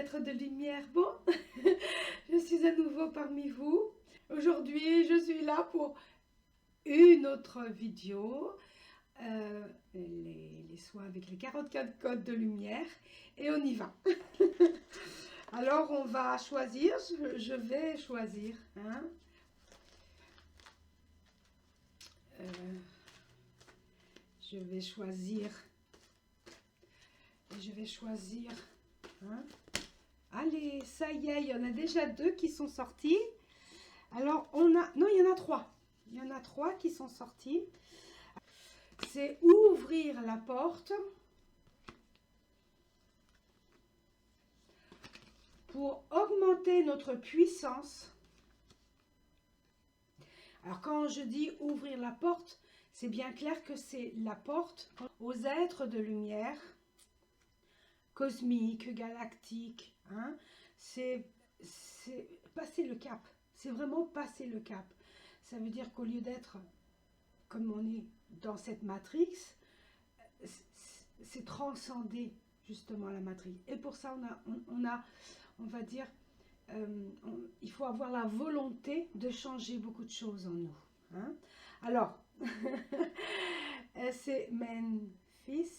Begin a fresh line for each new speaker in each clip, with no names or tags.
êtres de lumière. Bon, je suis à nouveau parmi vous. Aujourd'hui, je suis là pour une autre vidéo. Les soins avec les 44 codes de lumière. Et on y va. Alors, on va choisir. Je vais choisir. Hein. Je vais choisir. Et je vais choisir. Hein. Allez, ça y est, il y en a déjà 2 qui sont sortis. Alors, on a... Non, il y en a 3. Il y en a 3 qui sont sortis. C'est ouvrir la porte pour augmenter notre puissance. Alors, quand je dis ouvrir la porte, c'est bien clair que c'est la porte aux êtres de lumière, cosmiques, galactiques. Hein. C'est passer le cap. C'est vraiment passer le cap. Ça veut dire qu'au lieu d'être comme on est dans cette matrix, c'est transcender justement la matrix. Et pour ça, on va dire, il faut avoir la volonté de changer beaucoup de choses en nous. Hein. Alors, c'est Memphis.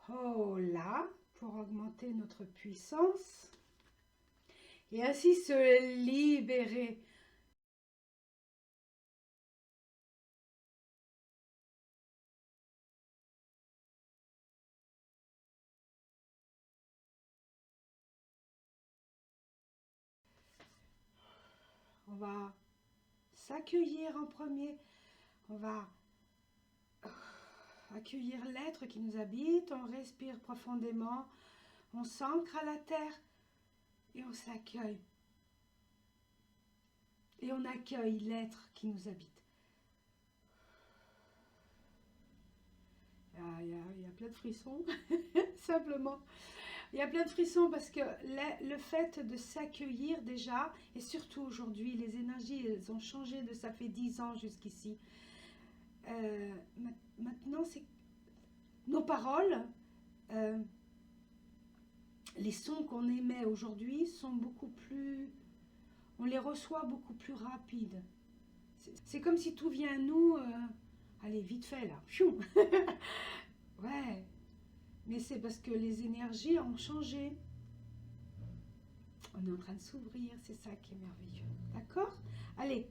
Oh là, pour augmenter notre puissance. Et ainsi se libérer. On va s'accueillir en premier. On va accueillir l'être qui nous habite. On respire profondément. On s'ancre à la terre et on s'accueille. Et on accueille l'être qui nous habite. Il y a plein de frissons, simplement. Il y a plein de frissons parce que le fait de s'accueillir déjà, et surtout aujourd'hui, les énergies, elles ont changé de ça fait 10 ans jusqu'ici. Maintenant, c'est nos paroles, les sons qu'on émet aujourd'hui sont beaucoup plus... On les reçoit beaucoup plus rapides. C'est comme si tout vient à nous... allez, vite fait là. Ouais. Mais c'est parce que les énergies ont changé. On est en train de s'ouvrir, c'est ça qui est merveilleux. D'accord? Allez,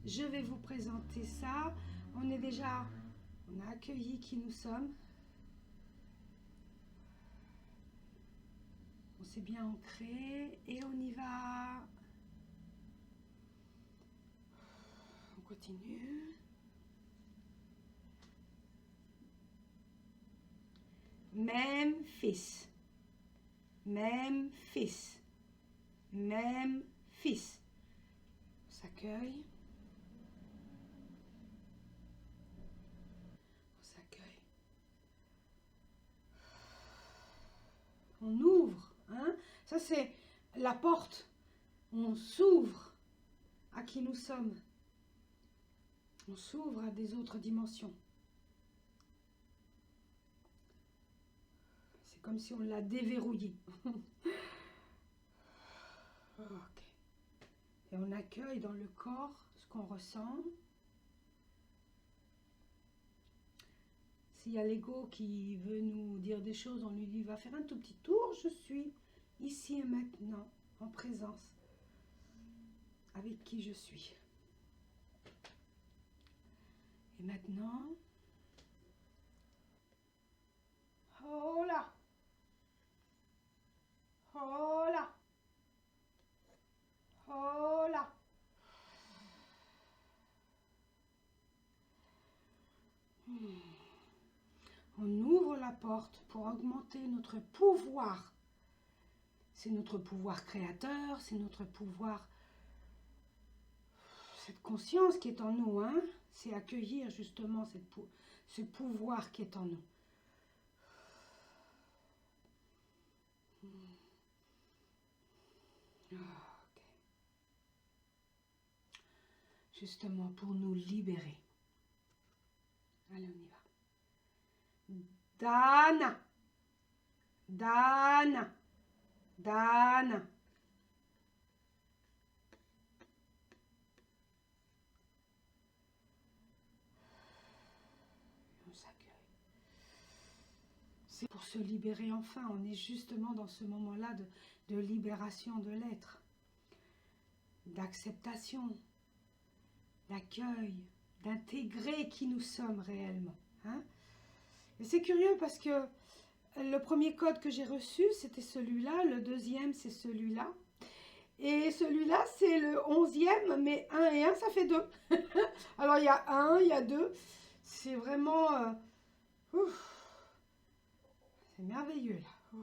je vais vous présenter ça. On a accueilli qui nous sommes. On s'est bien ancré et on y va. On continue. Memphis. Memphis. Memphis. On s'accueille. On s'accueille. On ouvre. Hein? Ça, c'est la porte. On s'ouvre à qui nous sommes. On s'ouvre à des autres dimensions. C'est comme si on l'a déverrouillé. Ok. Et on accueille dans le corps ce qu'on ressent. S'il y a l'ego qui veut nous dire des choses, on lui dit, va faire un tout petit tour. Je suis ici et maintenant, en présence, avec qui je suis. Et maintenant, oh là, oh là, oh là. On ouvre la porte pour augmenter notre pouvoir. C'est notre pouvoir créateur, c'est notre pouvoir, cette conscience qui est en nous. Hein, c'est accueillir justement ce pouvoir qui est en nous. Ok. Justement pour nous libérer. Allez, on y va. Dana. Dan, Dan. On s'accueille. C'est pour se libérer enfin. On est justement dans ce moment-là de libération de l'être, d'acceptation, d'accueil, d'intégrer qui nous sommes réellement. Hein? Et c'est curieux parce que le premier code que j'ai reçu, c'était celui-là. Le deuxième, c'est celui-là. Et celui-là, c'est le 11e, mais 1 et 1, ça fait 2. Alors, il y a 1, il y a 2. C'est vraiment... c'est merveilleux, là.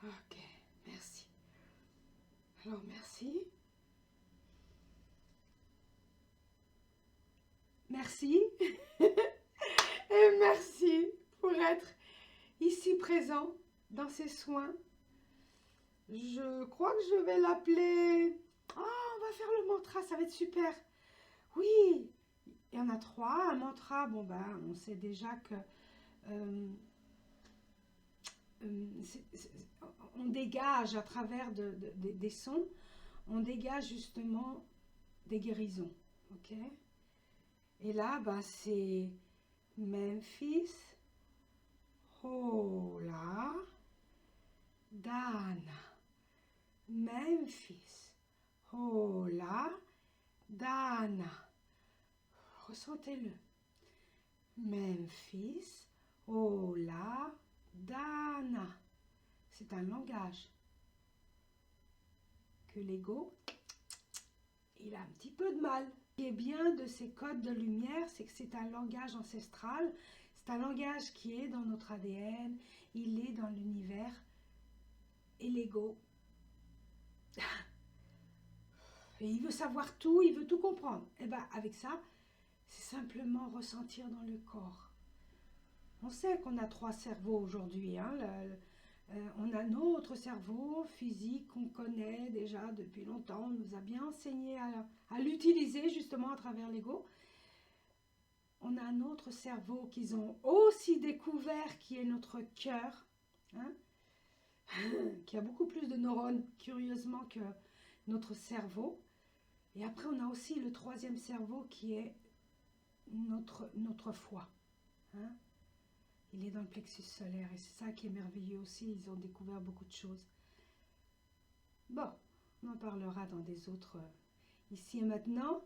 Ok, merci. Alors, merci. Merci. Et merci pour être ici présent dans ces soins. Je crois que je vais l'appeler... Ah, on va faire le mantra, ça va être super. Oui, il y en a 3. Un mantra, bon ben, on sait déjà que... on dégage à travers des sons, on dégage justement des guérisons. Ok? Et là, ben, c'est Memphis, Hola, Dana. Memphis, Hola, Dana. Ressentez-le. Memphis, Hola, Dana. C'est un langage que l'ego, il a un petit peu de mal. Ce qui est bien de ces codes de lumière, c'est que c'est un langage ancestral. C'est un langage qui est dans notre ADN, il est dans l'univers. Et l'ego, et il veut savoir tout, il veut tout comprendre. Et bien avec ça, c'est simplement ressentir dans le corps. On sait qu'on a 3 cerveaux aujourd'hui. Hein, on a notre cerveau physique qu'on connaît déjà depuis longtemps. On nous a bien enseigné à l'utiliser justement à travers l'ego. On a un autre cerveau qu'ils ont aussi découvert qui est notre cœur. Hein, qui a beaucoup plus de neurones, curieusement, que notre cerveau. Et après, on a aussi le 3e cerveau qui est notre foie. Hein? Il est dans le plexus solaire et c'est ça qui est merveilleux aussi. Ils ont découvert beaucoup de choses. Bon, on en parlera dans des autres... Ici et maintenant,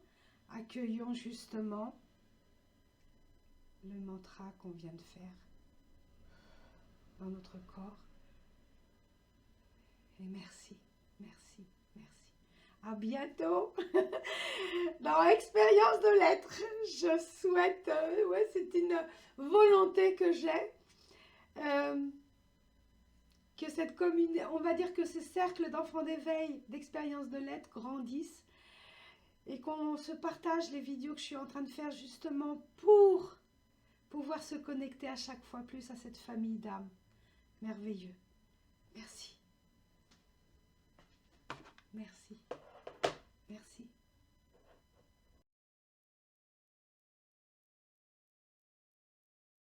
accueillons justement le mantra qu'on vient de faire dans notre corps. Et merci, merci, merci. À bientôt dans Expérience de l'être. Je souhaite, ouais, c'est une volonté que j'ai, que cette communauté, on va dire que ce cercle d'enfants d'éveil, d'Expérience de l'être grandisse et qu'on se partage les vidéos que je suis en train de faire justement pour pouvoir se connecter à chaque fois plus à cette famille d'âmes. Merveilleux.